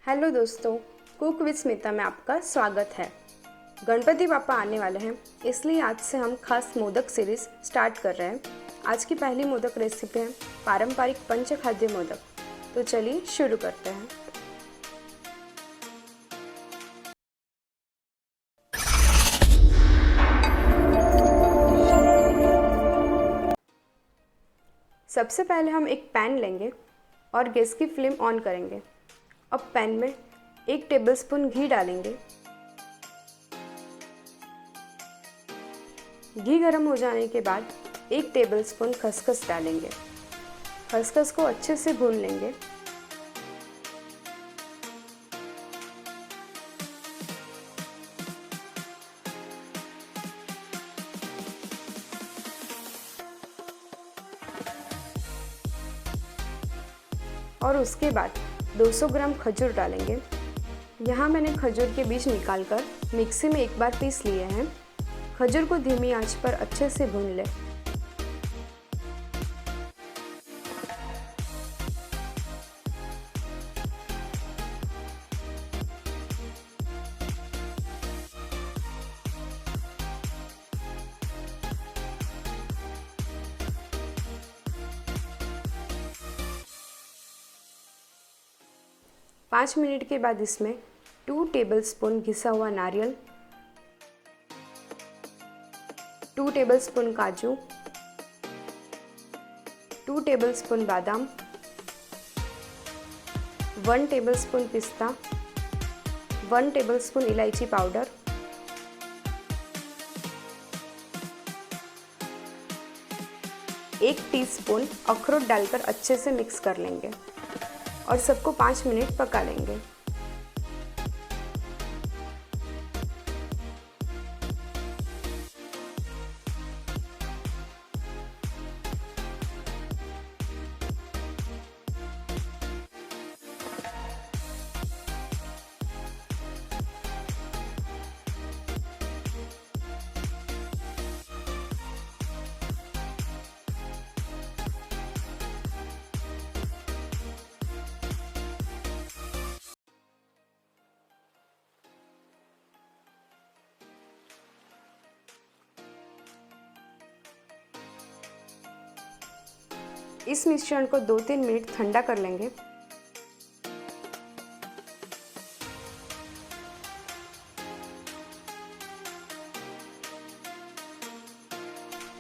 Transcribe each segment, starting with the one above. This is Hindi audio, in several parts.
हेलो दोस्तों, कुक विद स्मिता में आपका स्वागत है। गणपति पापा आने वाले हैं, इसलिए आज से हम खास मोदक सीरीज़ स्टार्ट कर रहे हैं। आज की पहली मोदक रेसिपी है पारंपरिक पंचखाद्य मोदक। तो चलिए शुरू करते हैं। सबसे पहले हम एक पैन लेंगे और गैस की फ्लेम ऑन करेंगे। अब पैन में 1 टेबलस्पून घी डालेंगे। घी गर्म हो जाने के बाद 1 टेबलस्पून खसखस डालेंगे। खसखस को अच्छे से भून लेंगे। और उसके बाद 200 ग्राम खजूर डालेंगे। यहाँ मैंने खजूर के बीज निकालकर मिक्सी में एक बार पीस लिए हैं। खजूर को धीमी आंच पर अच्छे से भून लें। पाँच मिनट के बाद इसमें 2 टेबलस्पून घिसा हुआ नारियल, 2 टेबलस्पून काजू, 2 टेबलस्पून बादाम, 1 टेबलस्पून पिस्ता, 1 टेबलस्पून इलायची पाउडर, 1 टीस्पून अखरोट डालकर अच्छे से मिक्स कर लेंगे और सबको 5 मिनट पका लेंगे। इस मिश्रण को 2-3 मिनट ठंडा कर लेंगे।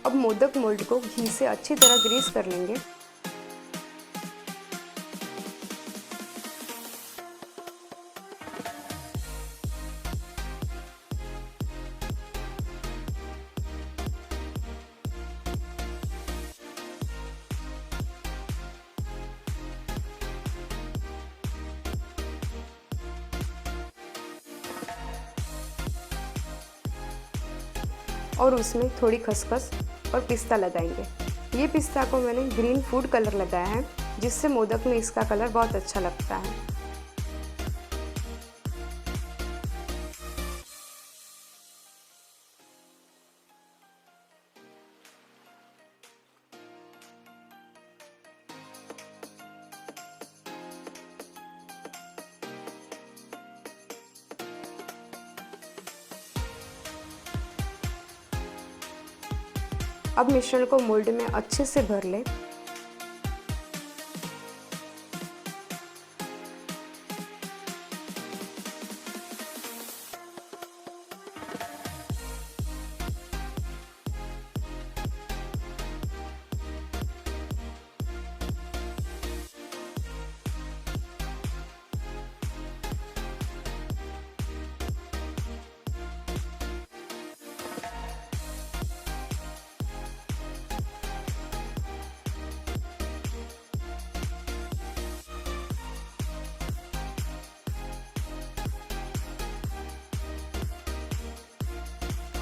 अब मोदक मोल्ड को घी से अच्छी तरह ग्रीस कर लेंगे। और उसमें थोड़ी खसखस और पिस्ता लगाएंगे। ये पिस्ता को मैंने ग्रीन फूड कलर लगाया है, जिससे मोदक में इसका कलर बहुत अच्छा लगता है। अब मिश्रण को मोल्ड में अच्छे से भर लें।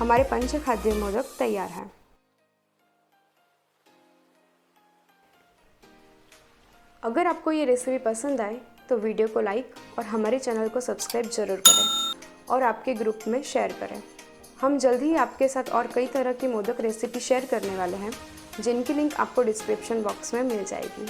हमारे पंचखाद्य मोदक तैयार हैं। अगर आपको ये रेसिपी पसंद आए तो वीडियो को लाइक और हमारे चैनल को सब्सक्राइब जरूर करें और आपके ग्रुप में शेयर करें। हम जल्द ही आपके साथ और कई तरह की मोदक रेसिपी शेयर करने वाले हैं, जिनकी लिंक आपको डिस्क्रिप्शन बॉक्स में मिल जाएगी।